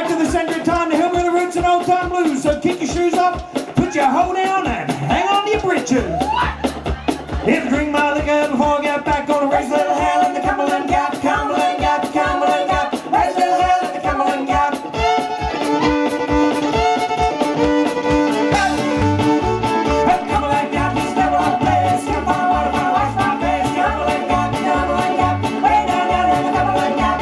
back to the center of time, the hillbilly roots and old time blues. So kick your shoes off, put your hoe down, and hang on to your britches. If I drink my liquor before I get back, gonna raise a little hell in the Cumberland Gap, Cumberland Gap, Cumberland Gap, raise a little hell in the Cumberland Gap. Cumberland Gap is never a place. Come on, water, wash my face. Cumberland Gap, way down in the Cumberland Gap.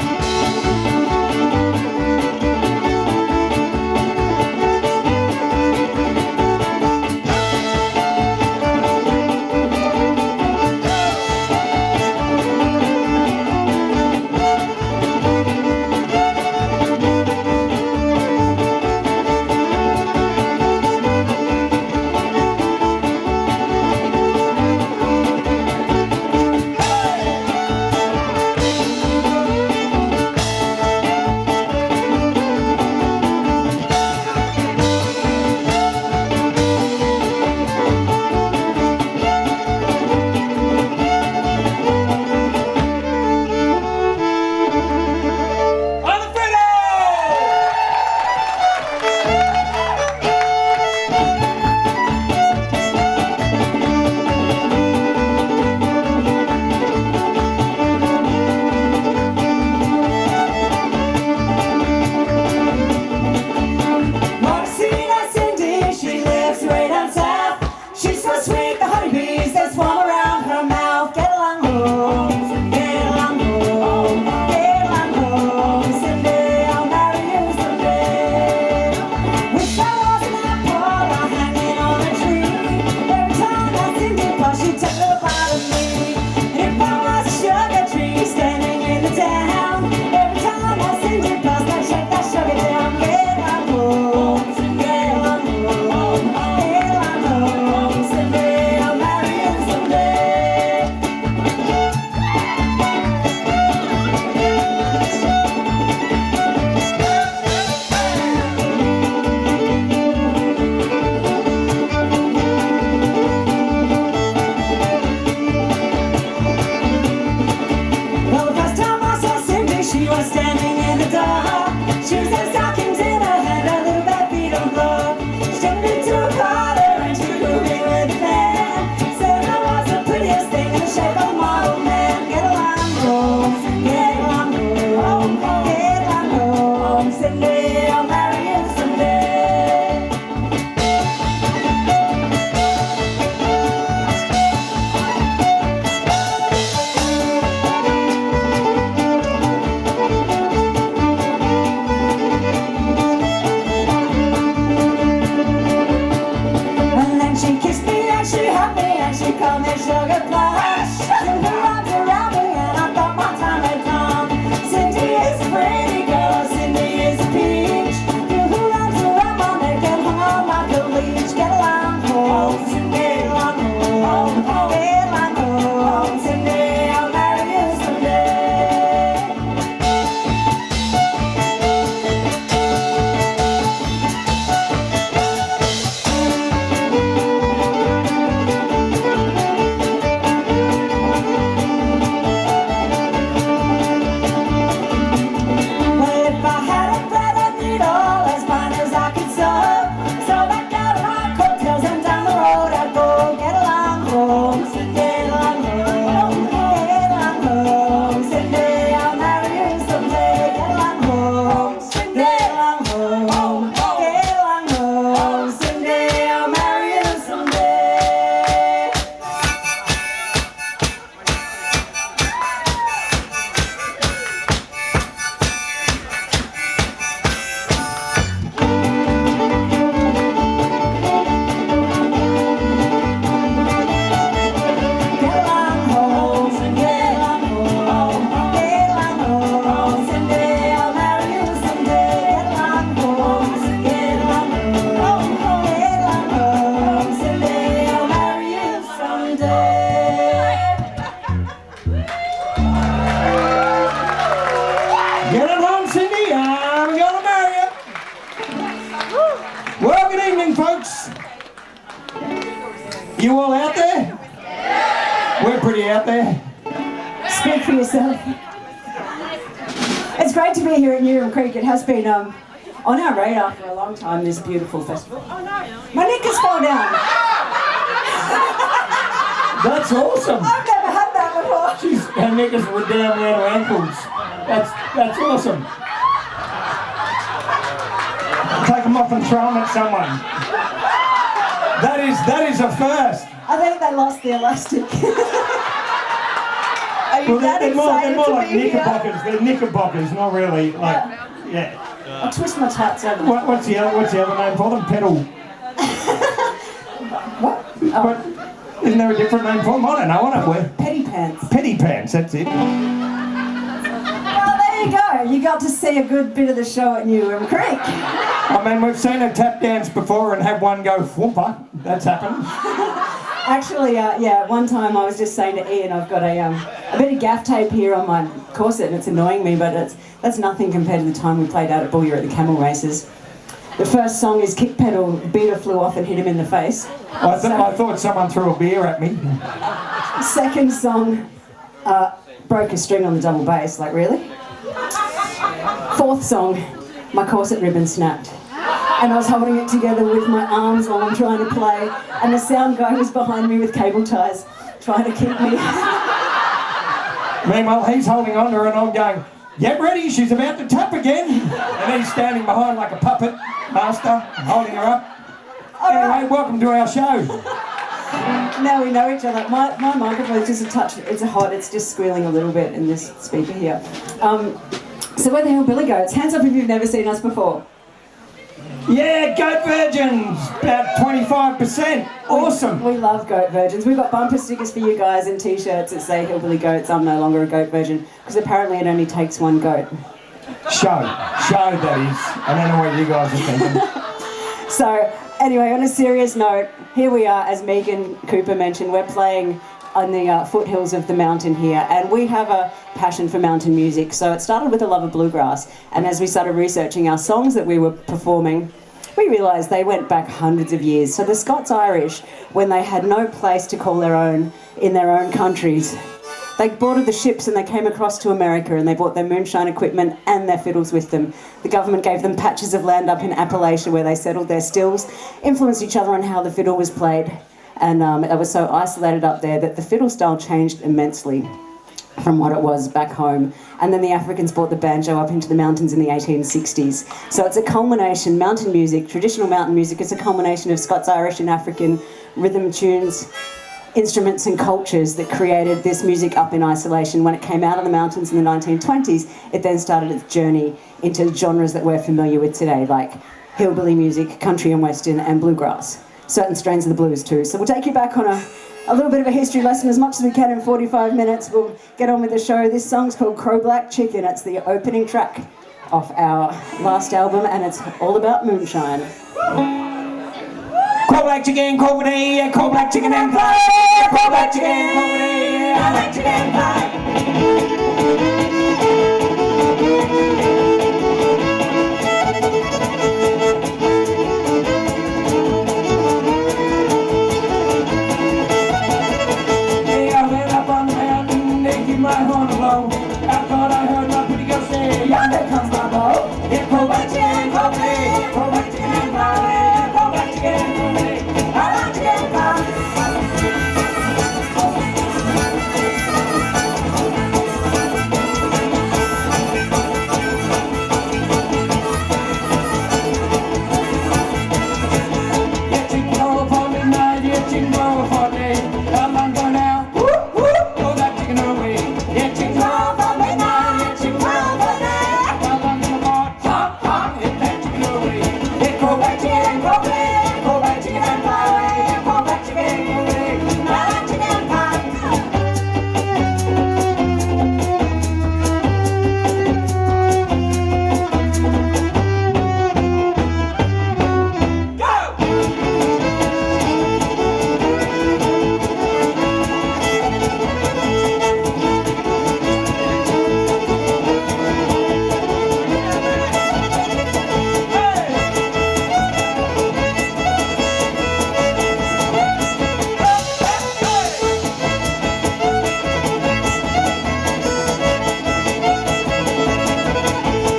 You all out there? We're pretty out there. Speak for yourself. It's great to be here at Neurum Creek. It has been on our radar for a long time, this beautiful festival. Oh no, my knickers fell down. That's awesome. I've never had that before. Jeez, her knickers were down around her ankles. That's awesome. Take them off and throw them at someone. That is a first. I think they lost the elastic. Are you that They're more excited like to be here? knickerbockers. They're knickerbockers, not really like, yeah. I'll twist my tats over. What's the other name for them? Pedal. What? Oh, But isn't there a different name for them? I don't know. I don't wear petty pants. petty pants. That's it. Well, there you go. You got to see a good bit of the show at Neurum Creek. I mean, we've seen her tap dance before and have one go whoompa. That's happened. Actually, yeah, one time I was just saying to Ian, I've got a bit of gaff tape here on my corset and it's annoying me, but that's nothing compared to the time we played out at Booyah at the camel races. The first song is Kick Pedal, beater flew off and hit him in the face. I thought someone threw a beer at me. Second song, broke a string on the double bass, like really? Fourth song, my corset ribbon snapped. And I was holding it together with my arms while I'm trying to play, and the sound guy was behind me with cable ties, trying to keep me. Meanwhile, he's holding on to her and I'm going, get ready, she's about to tap again. And he's standing behind like a puppet master, holding her up. Anyway, welcome to our show. Now we know each other. My microphone is just a touch, it's just squealing a little bit in this speaker here. So where the Hillbilly Goats? Hands up if you've never seen us before. Yeah, goat virgins, about 25%. Awesome. We love goat virgins. We've got bumper stickers for you guys and t-shirts that say Hillbilly Goats, I'm no longer a goat virgin, because apparently it only takes one goat. Show that is. I don't know what you guys are thinking. So, anyway, on a serious note, here we are, as Megan Cooper mentioned, we're playing on the foothills of the mountain here, and we have a passion for mountain music. So it started with a love of bluegrass, and as we started researching our songs that we were performing, we realised they went back hundreds of years. So the Scots-Irish, when they had no place to call their own in their own countries, they boarded the ships and they came across to America and they brought their moonshine equipment and their fiddles with them. The government gave them patches of land up in Appalachia where they settled their stills, influenced each other on how the fiddle was played, and it was so isolated up there that the fiddle style changed immensely from what it was back home. And then the Africans brought the banjo up into the mountains in the 1860s. So it's a culmination, mountain music, traditional mountain music, it's a culmination of Scots-Irish and African rhythm tunes, instruments and cultures that created this music up in isolation. When it came out of the mountains in the 1920s, it then started its journey into genres that we're familiar with today, like hillbilly music, country and western, and bluegrass. Certain strains of the blues too. So we'll take you back on a little bit of a history lesson as much as we can in 45 minutes. We'll get on with the show. This song's called Crow Black Chicken. It's the opening track off our last album, and it's all about moonshine. Crow black chicken, crow day, crow black chicken and pie. Crow black chicken, crow day, I like chicken pie. My horn blow. I thought I heard my pretty girl say, yonder comes my bow. Yeah, crow black chicken, crow day, crow black chicken pie, crow black chicken, crow day, I like chicken pie.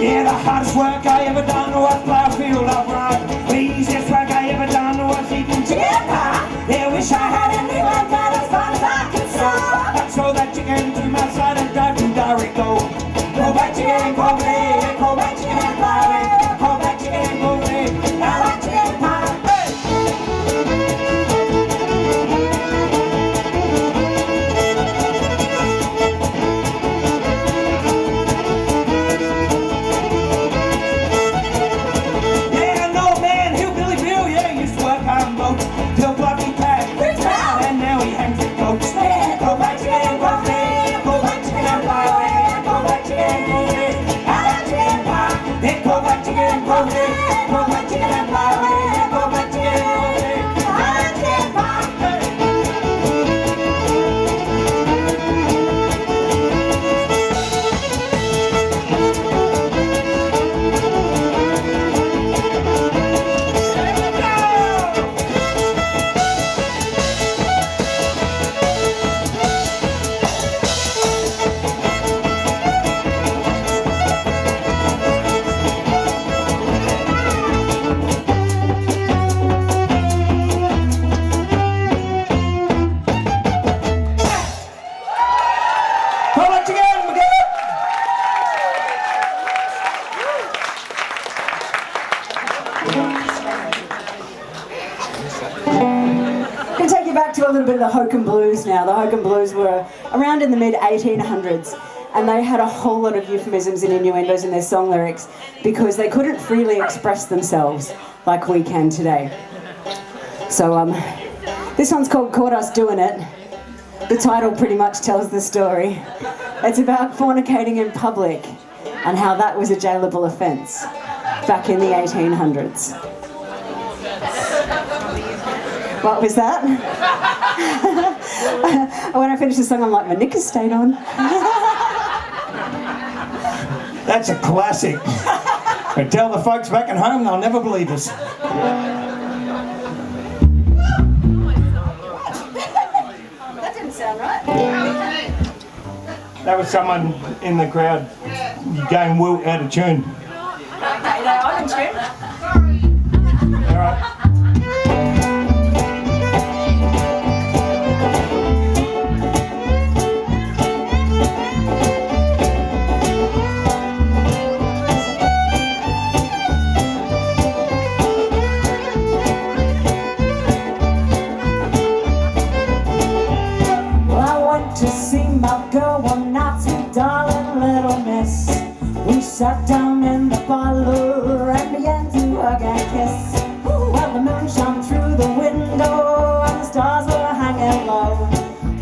Yeah, the hardest work I ever done was plow a field of rye. The easiest work I ever done was eating chicken pie. Yeah, wish I had a name like that as far as I could soar. I'd throw that chicken to my side and drive to Dorico. Go back chicken, go back, go back chicken and pie. Go back chicken, go back, I like chicken pie. Yeah, no man, Hillbilly Bill, yeah, used to work on boats till Bluffy Tag, and now he hangs with goats. Yeah, go back chicken, go back, go back chicken and pie. Go back chicken, go back, I like chicken pie. Yeah, go back chicken, go back, go back chicken and pie. Go back chicken, go back, I like chicken pie. Go back chicken, McGill. I'm going to take you back to a little bit of the Hokum Blues now. The Hokum Blues were around in the mid-1800s, and they had a whole lot of euphemisms and innuendos in their song lyrics because they couldn't freely express themselves like we can today. So this one's called Caught Us Doing It. The title pretty much tells the story. It's about fornicating in public and how that was a jailable offence back in the 1800s. What was that? When I finish the song, I'm like, my knickers stayed on. That's a classic. And tell the folks back at home, they'll never believe us. That didn't sound right. That was someone in the crowd going well out of tune. Okay, no, I'm in tune. All right. Well, I went to see my girl one night, sweet darling little miss. We sat down in the parlor and began to hug and kiss. Well, the moon shone through the window and the stars were hanging low.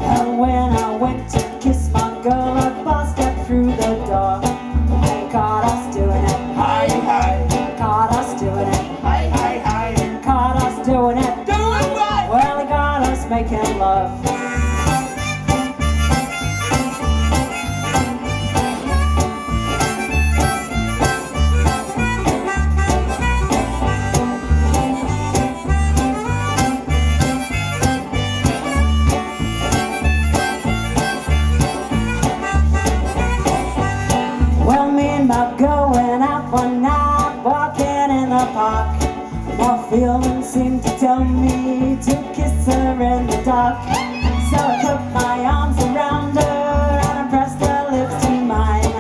And when I went to kiss my girl, a boss stepped through the door. They caught us doing it. Hi, hi. Caught us doing it. Hi, hi, hi. Caught us doing it. Doing what? Well, they got us making love. Well, me and my girl went out one night, walking in the park. My feelings seemed to tell me to kiss her in the dark. So I put my arms around her and I pressed her lips to mine.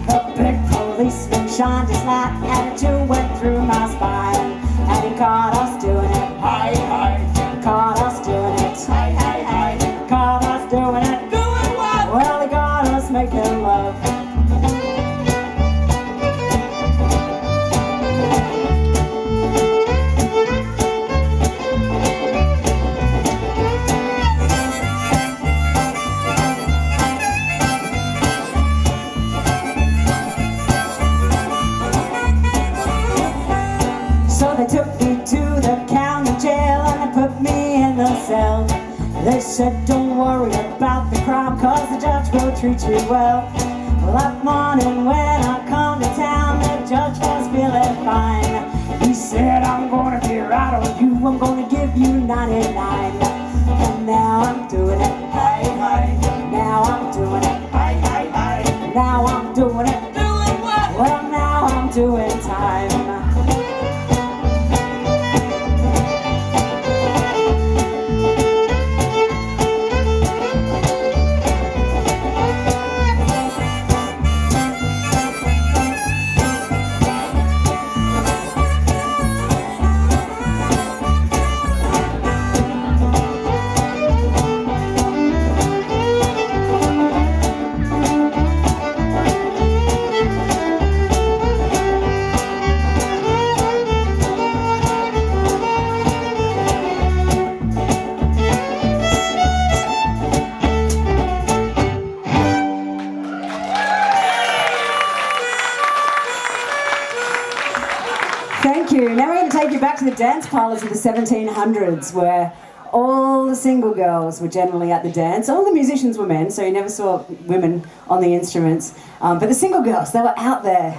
The big policeman shined his light and a chill went through my spine. And he caught us doing it. Hi, hi. Caught us doing it. Hi, hi, hi. Caught us doing it. Doing what? Well, he got us making love. So they took me to the county jail and they put me in the cell. They said, don't worry about the crime, cause the judge will treat you well. Well, that morning when I come to town, the judge was feeling fine. He said, I'm gonna be right on you, I'm gonna give you 99. And now I'm doing it. Hi, hi. Now I'm doing it. Hi, hi, hi. Now I'm doing it. Doing what? Well, now I'm I'm doing time. Thank you. Now we're going to take you back to the dance parlours of the 1700s, where all the single girls were generally at the dance. All the musicians were men, so you never saw women on the instruments. But the single girls, they were out there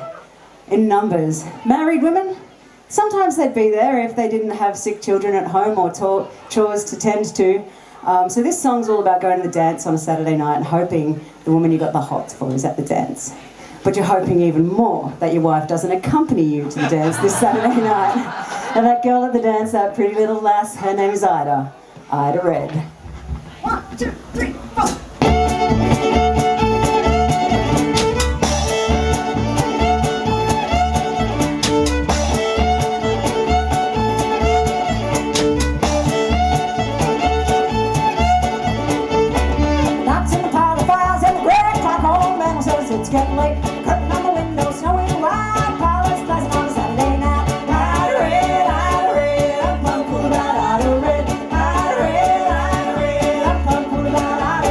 in numbers. Married women, sometimes they'd be there if they didn't have sick children at home or chores to tend to. So this song's all about going to the dance on a Saturday night and hoping the woman you got the hots for is at the dance. But you're hoping even more that your wife doesn't accompany you to the dance this Saturday night. And that girl at the dance, that pretty little lass, her name is Ida. Ida Red. 1, 2, 3, 4. Knocks in the parlor, fires in the great clock home, and says it's getting late. Curtain on the window, snowy white, parlor's pleasant on a Saturday night. Ida Red, I'm plumb cool about Ida Red. Ida Red, I'm plumb cool about Ida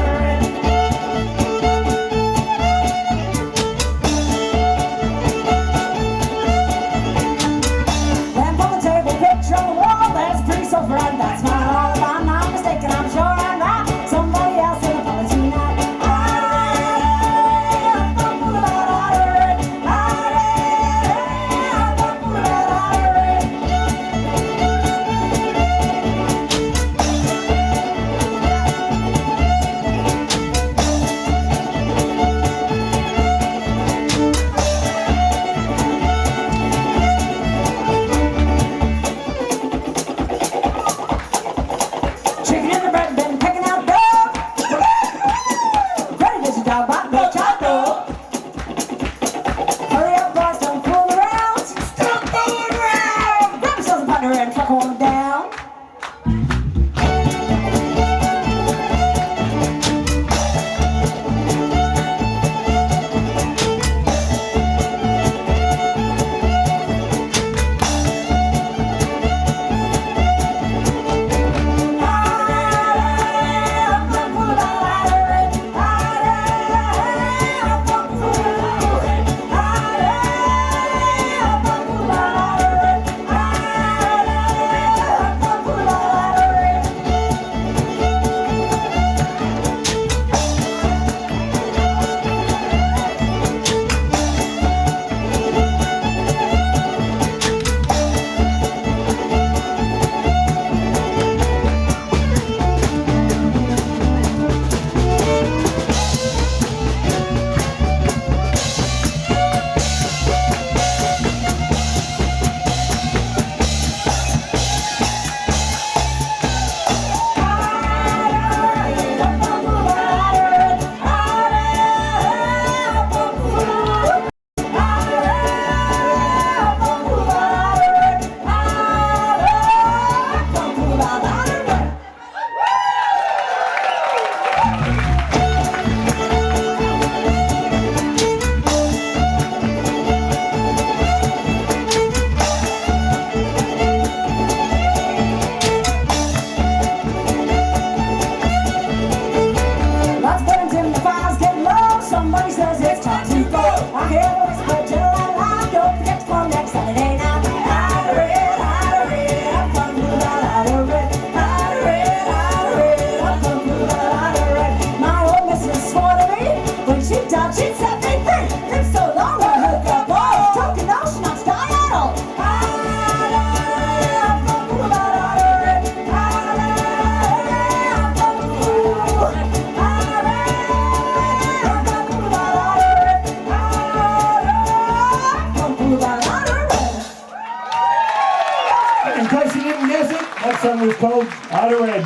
That song was called Ida Red.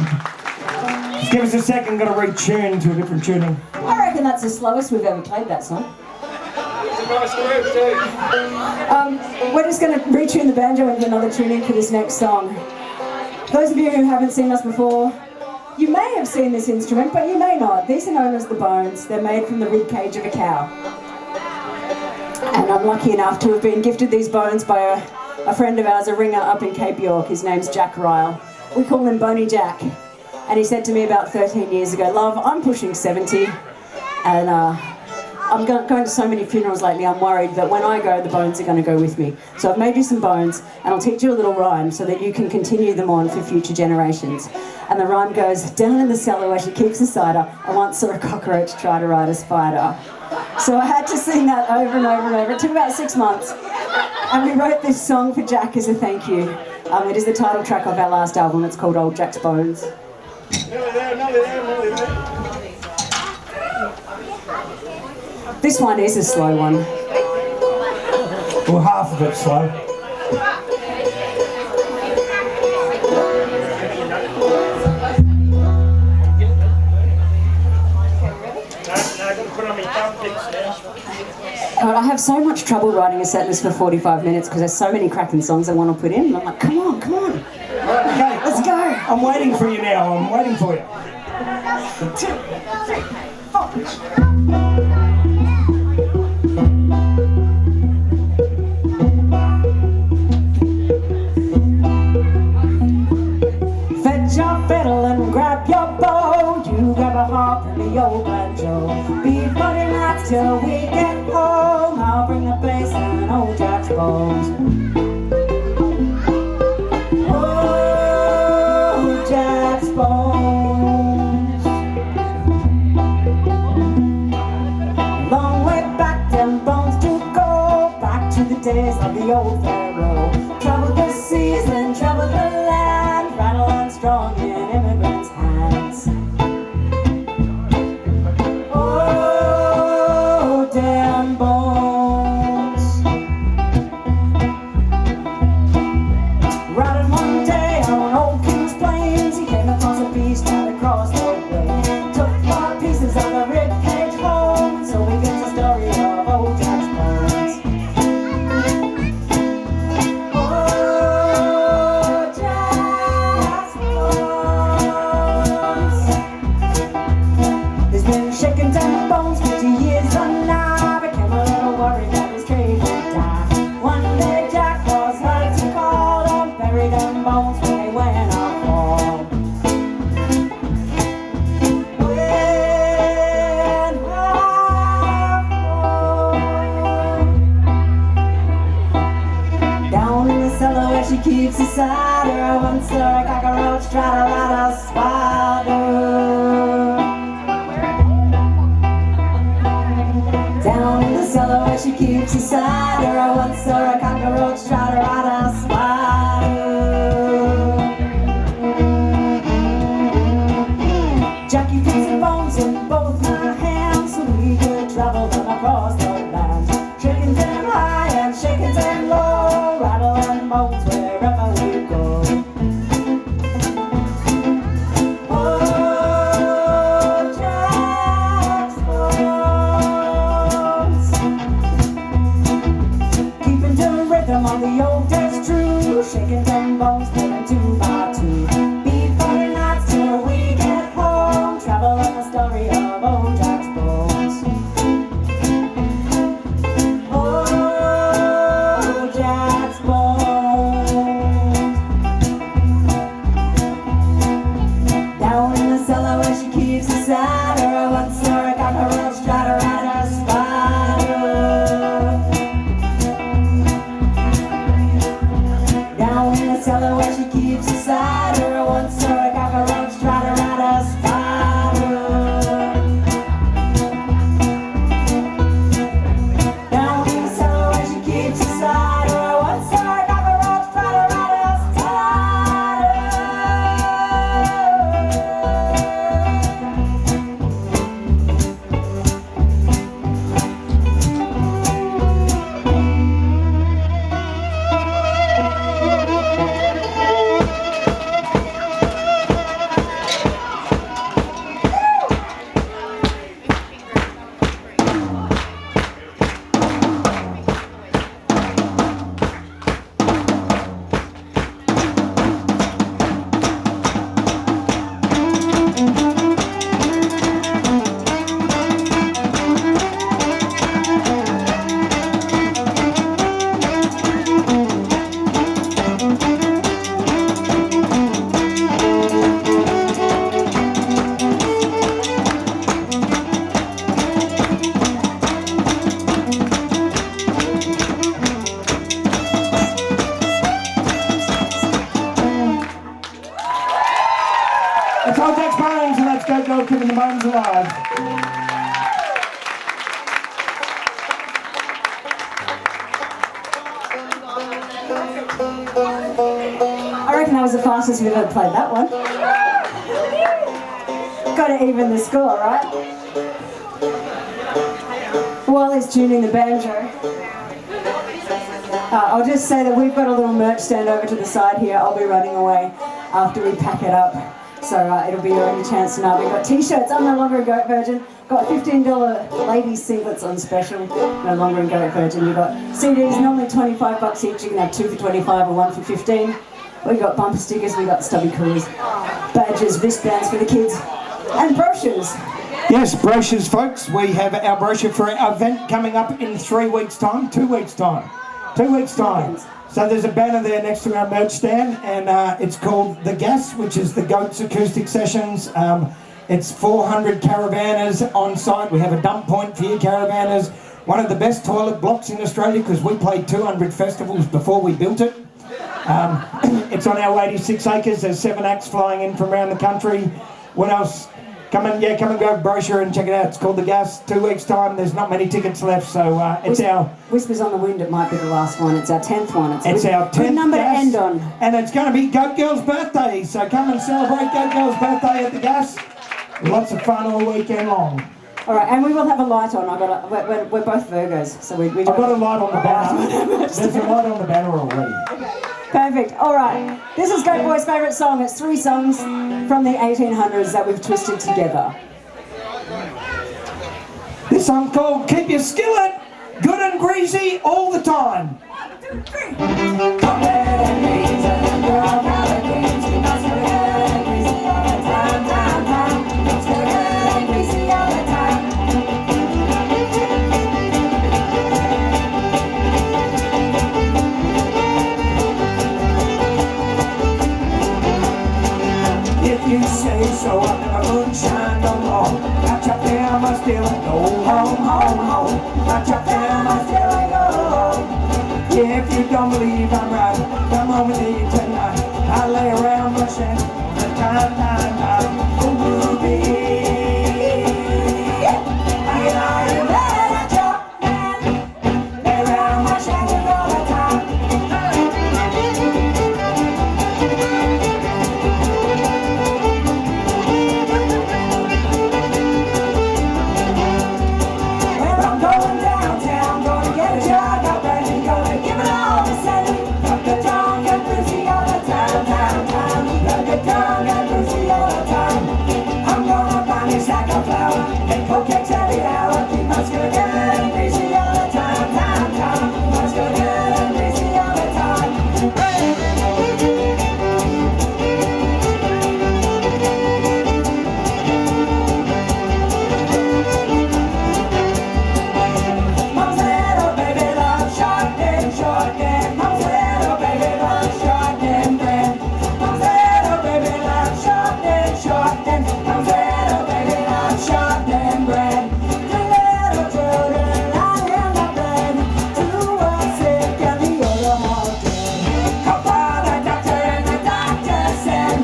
Just give us a second, got to retune to a different tuning. I reckon that's the slowest we've ever played that song. We're just going to retune the banjo into another tuning for this next song. Those of you who haven't seen us before, you may have seen this instrument, but you may not. These are known as the bones. They're made from the rib cage of a cow. And I'm lucky enough to have been gifted these bones by a friend of ours, a ringer up in Cape York. His name's Jack Ryle. We call him Boney Jack. And he said to me about 13 years ago, "Love, I'm pushing 70, and I'm going to so many funerals lately, I'm worried that when I go, the bones are going to go with me. So I've made you some bones, and I'll teach you a little rhyme so that you can continue them on for future generations." And the rhyme goes, "Down in the cellar where she keeps the cider, I once saw a cockroach try to ride a spider." So I had to sing that over and over and over. It took about 6 months. And we wrote this song for Jack as a thank you. It is the title track of our last album. It's called Old Jack's Bones. This one is a slow one. Well, half of it's slow. I have so much trouble writing a set list for 45 minutes because there's so many cracking songs I want to put in. And I'm like, come on. Okay, Let's go. I'm waiting for you now. I'm waiting for you. 2, 3, 4. Fetch your fiddle and grab your bow. You grab a harp and the old banjo. Be funny nights till we get home. I'll bring the bass and Old Jack's bones. Old Jack's bones. Long way back, them bones to go. Back to the days of the old pharaoh. Traveled the seas and traveled the land. Rattle and strong in immigrants' hands. Oh, damn bones. Riding one day on old King's Plains, he came across a beast right across the way. Took 5 pieces of the rib cage home, so we get the story of Old Jack's bones. Old Jack's bones. He's been shaking 10 bones 50 years on now. Became a little worried that his trade would die. One day Jack was heard to call and bury them bones when they went off fall. When I fall. Down in the cellar where she keeps the cider, I once saw a cockroach try to ride a spider. Down in the cellar where she keeps the cider, I once saw a cockroach try to ride a spider. Jackie puts the bones in both my hands so we could travel them across the land. Shaking them high and shaking them low, rattling bones wherever we go. Oh, Jack's bones. Keeping to rhythm on the old days true, shaking them bones, pulling 2 by 2. Beat for the nights till we get home, traveling the story of Old Jack's bones. Old Jack's bones. Down in the cellar where she keeps the cider, I once saw a cockroach try to ride a spider. Down in the cellar where she keeps the cider, I once saw a cockroach try to ride a spider. Down in the cellar where she keeps the cider, I once saw a cockroach try to ride a spider. I reckon that was the fastest we've ever played that one. Got to even the score, right? While he's tuning the banjo, I'll just say that we've got a little merch stand over to the side here. I'll be running away after we pack it up. So it'll be your only chance tonight. We've got t-shirts, I'm no longer a goat virgin. Got $15 ladies singlets on special, no longer a goat virgin. We've got CDs, normally 25 bucks each. You can have 2 for 25 or 1 for 15. We got bumper stickers, we got stubby coolers, badges, wristbands for the kids, and brochures. Yes, brochures, folks. We have our brochure for our event coming up in 3 weeks' time, 2 weeks' time. 2 weeks' time. So there's a banner there next to our merch stand, and it's called The Gas, which is the Goats Acoustic Sessions. It's 400 caravanners on site. We have a dump point for your caravanners. One of the best toilet blocks in Australia, because we played 200 festivals before we built it. It's on our 86 acres. There's 7 acts flying in from around the country. What else? Come and grab a brochure and check it out. It's called The Gas. 2 weeks' time. There's not many tickets left, so it's our... Whispers on the Wind, it might be the last one. It's our 10th one. It's our 10th good number Gas, to end on. And it's going to be Goat Girl's birthday, so come and celebrate Goat Girl's birthday at The Gas. Lots of fun all weekend long. All right, and we will have a light on. We're both Virgos, so we I've got a light on the banner. There's a light on the banner already. Perfect. All right. This is Goat Boy's favourite song. It's 3 songs from the 1800s that we've twisted together. This song's called Keep Your Skillet Good and Greasy All the Time. 1, 2, 3. Come and greasy, girl, come and greasy, must be good and greasy all the time, time, time. Must be good and greasy all the time. If you say so, I'll never moonshine no more. I chop down my still and go home, home, home. I chop down my still and go home. Yeah, if you don't believe I'm right, come home with me tonight. I lay around rushing the time, time, time. Oh, Ruby. I get all your bed, I chop and lay around rushing all the time. Well, I'm going downtown, gonna get a job, got brand new, gonna give it all to Sally. Got the tongue and Brucey all the time, time, time. Got the tongue and Brucey all the time. I'm gonna buy me a sack of flour and cold cakes every hour. Keep my skirt good and greasy all the time, time, time. My skirt good and greasy all the time. Mom's little baby loves short and short and mom's little baby loves short and bread. Mom's little baby loves short and short and mom's little baby loves short and bread. 3 little children lying in the bed, 2 are sick and the other half dead. Called by the doctor and the doctor said,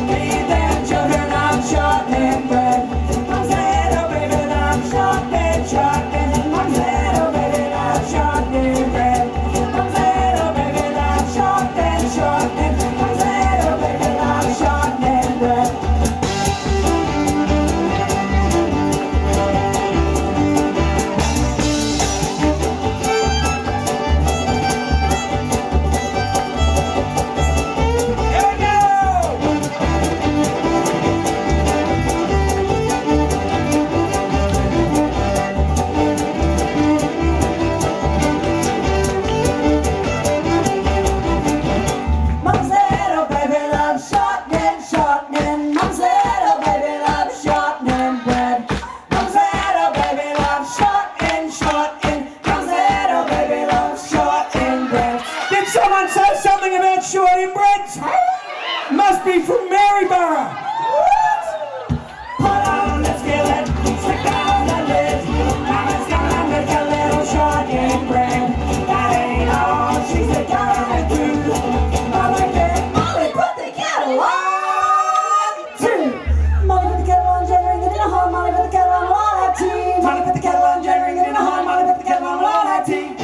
feed them children on short and bread. Mom's little baby loves short and short and mom's little baby loves short and bread. Mom's little baby loves short and short and mom's little baby loves short and bread. Here we go! Mom's little baby loves shortening. Mom's little baby loves shortening bread. Mom's little baby loves shortening. Mom's little baby loves shortening bread. Did someone say something about shortening breads? Must be from Maryborough. Put on the skillet, stick down the lid. Mama's gonna make a little shortening bread. That ain't all she's gonna do. Molly, put the kettle on. Molly put the kettle on, Jen ring the dinner horn. Molly put the kettle on, we'll all have tea. Molly put the kettle on, Jen ring the dinner horn. Molly put the kettle on, we'll all have tea.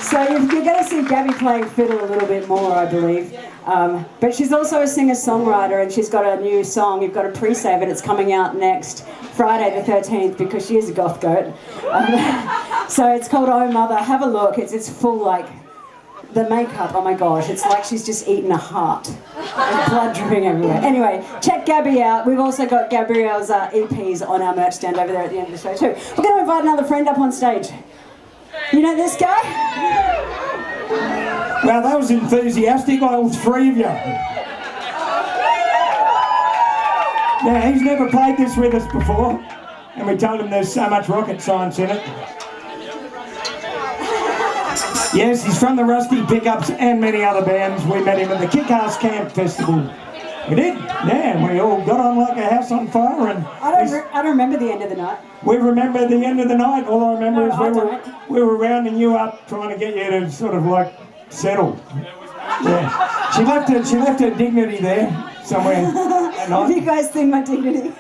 So you're going to see Gabby playing fiddle a little bit more, I believe. But she's also a singer-songwriter, and she's got a new song. You've got to pre-save it. It's coming out next Friday the 13th, because she is a goth goat. So it's called Oh Mother. Have a look. It's full, like, the makeup, oh my gosh, it's like she's just eaten a heart. There's blood dripping everywhere. Anyway, check Gabby out. We've also got Gabrielle's EPs on our merch stand over there at the end of the show too. We're going to invite another friend up on stage. You know this guy? Well, that was enthusiastic, all three of you. Now, he's never played this with us before, and we told him there's so much rocket science in it. Yes, he's from the Rusty Pickups and many other bands. We met him at the Kick-Ass Camp Festival. We did, yeah, and we all got on like a house on fire. And I don't remember the end of the night. we remember the end of the night. All I remember is we were rounding you up, trying to get you to sort of like settle. Yeah, she left her dignity there somewhere that Have you night. guys seen my dignity?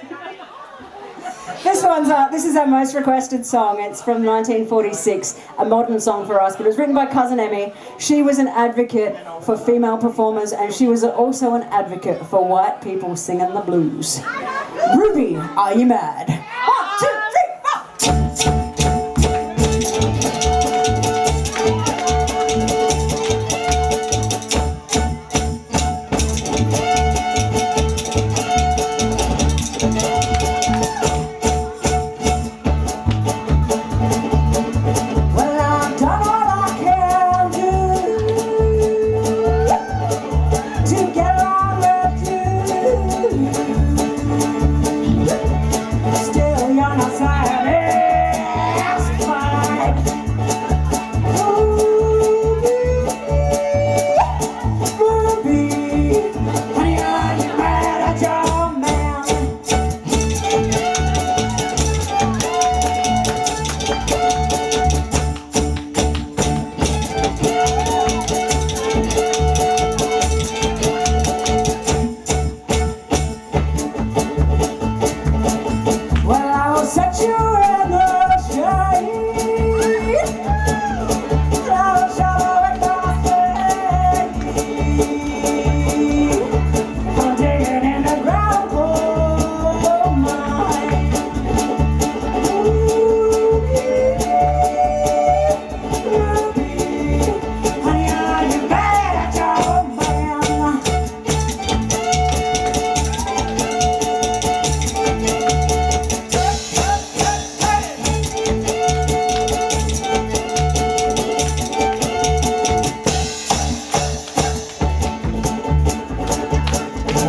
This is our most requested song. It's from 1946, a modern song for us, but it was written by Cousin Emmy. She was an advocate for female performers, and she was also an advocate for white people singing the blues. Ruby, are you mad? 1, 2, 3, 4.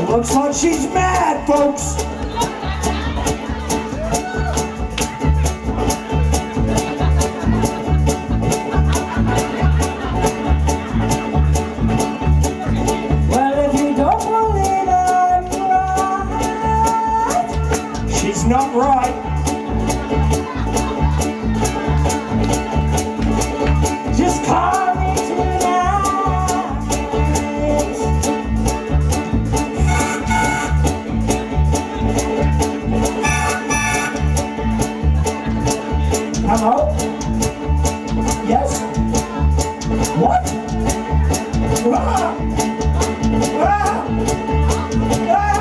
Looks like she's mad, folks. Well, if you don't believe I'm right, She's not right. just call me tonight. Hello? Yes? What? Ah! Ah! Ah!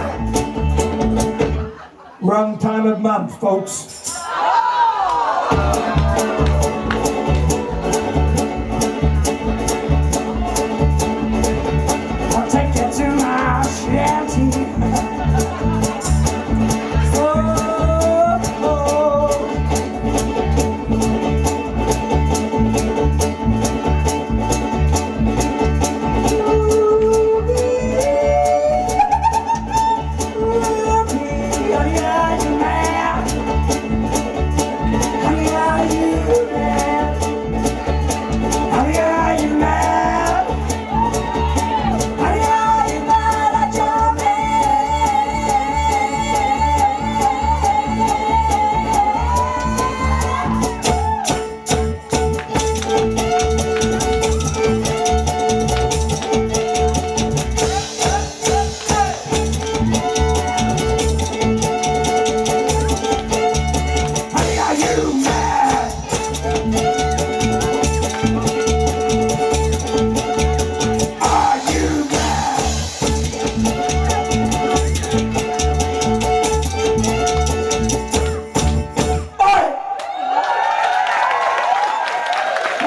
Wrong time of month, folks. I'll take you to my shanty. Oh, oh.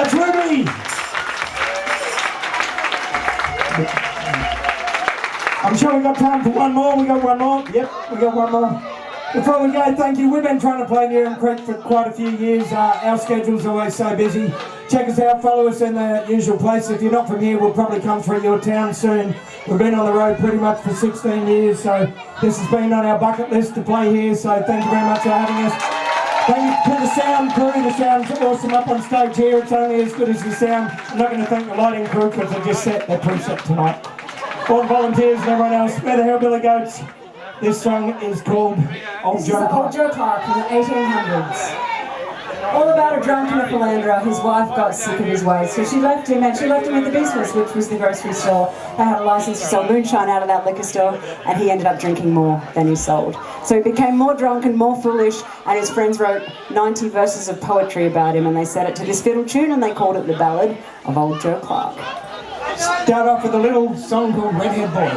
That's Ruby. I'm sure we got time for one more. We got one more. Yep, we got one more. Before we go, thank you. We've been trying to play Neurum Creek for quite a few years. Our schedule's always so busy. Check us out, follow us in the usual place. If you're not from here, we'll probably come through your town soon. We've been on the road pretty much for 16 years, so this has been on our bucket list to play here, so thank you very much for having us. Thank you to the sound crew. The sound's awesome up on stage here. It's only as good as the sound. I'm not going to thank the lighting crew because they just set their preset tonight. All the volunteers and everyone else, we're the Hillbilly Goats. This song is called Old Joe Clark. Old Joe Clark from the 1800s. All about a drunk and a philanderer. His wife got sick of his ways, so she left him, and she left him at the business, which was the grocery store. They had a license to sell moonshine out of that liquor store, and he ended up drinking more than he sold. So he became more drunk and more foolish, and his friends wrote 90 verses of poetry about him, and they set it to this fiddle tune, and they called it the Ballad of Old Joe Clark. Start off with a little song called Redhead Boy.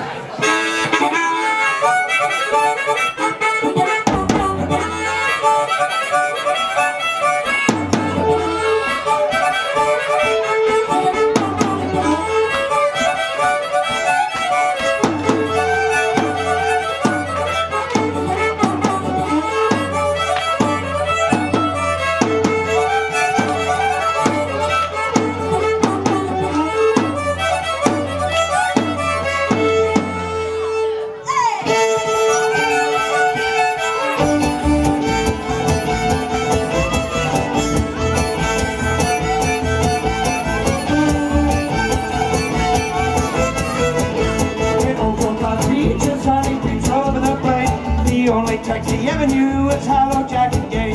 The only taxi he ever knew was Hello Jack and Gay.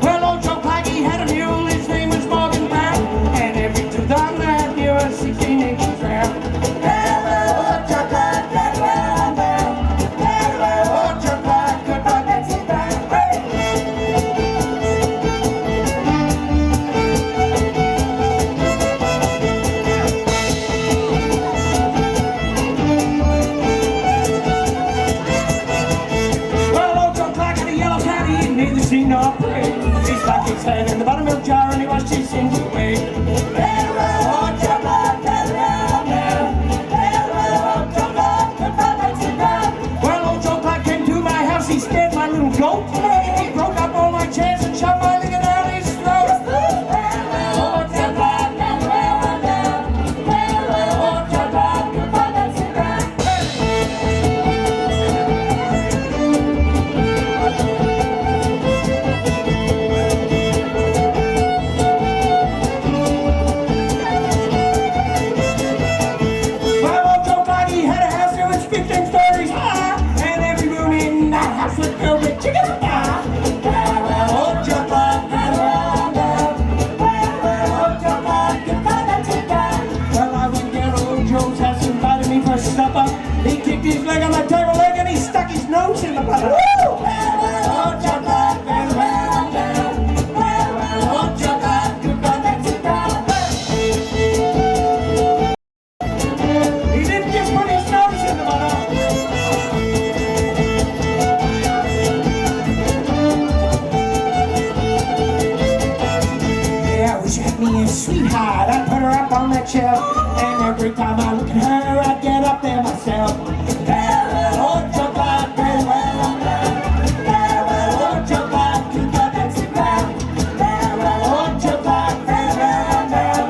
Well, old Joe Clark, he had a mule, his name was Morgan Brown, and every 2,000 I had knew was 16 inches round. See no pray. He stuck his head in the buttermilk jar and he washed his sins away. Well, old Joe Clark came to my house, he scared my little goat. He broke up all my chairs and shoved my liquor down his throat. He kicked his leg on the table leg and he stuck his nose in the butter. He didn't just put his nose in the butter. Yeah, I wish I had me a sweetheart. I'd put her up on that shelf, and every time I look at her, I'd get up there myself. Old Joe Clark, very well I'm down. Old Joe Clark, you got that sit down. Old Joe Clark, very well I'm down.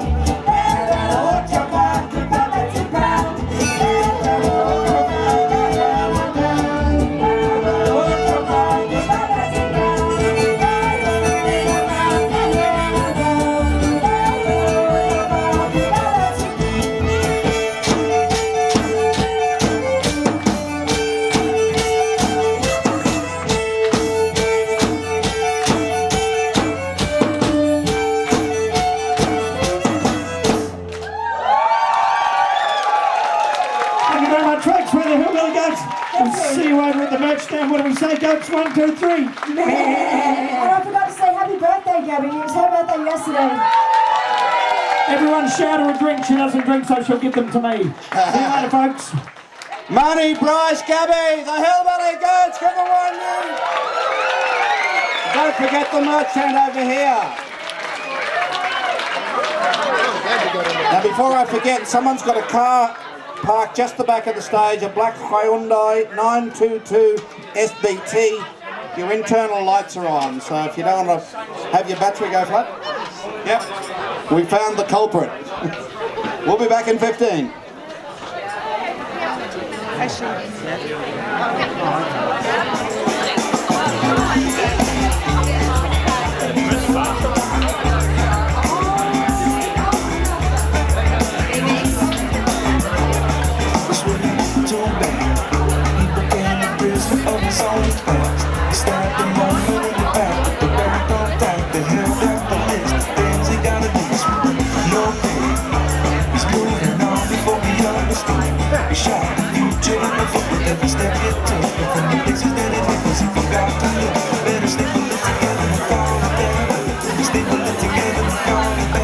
Old Joe Clark, you got that sit down. Old Joe Clark, very well I'm down. Old Joe Clark, you got that sit down. Thank you very much, folks. We're the Hillbilly Goats. We'll see you over at the merch stand. What do we say, Goats? 1, 2, 3. And I forgot to say happy birthday, Gabby. It was her birthday yesterday. Everyone shout her a drink. She doesn't drink, so she'll give them to me. See you later, folks. Money, Bryce, Gabby, the Hillbilly Goats, give them 1 year. Don't forget the merch stand over here. Now before I forget, someone's got a car parked just the back of the stage, a black Hyundai 922 SBT. Your internal lights are on, so if you don't want to have your battery go flat, yep, we found the culprit. We'll be back in 15. Every step you took, from the places that it was, you forgot to look. Better stay put it together and fall together. Stay put it together and fall together.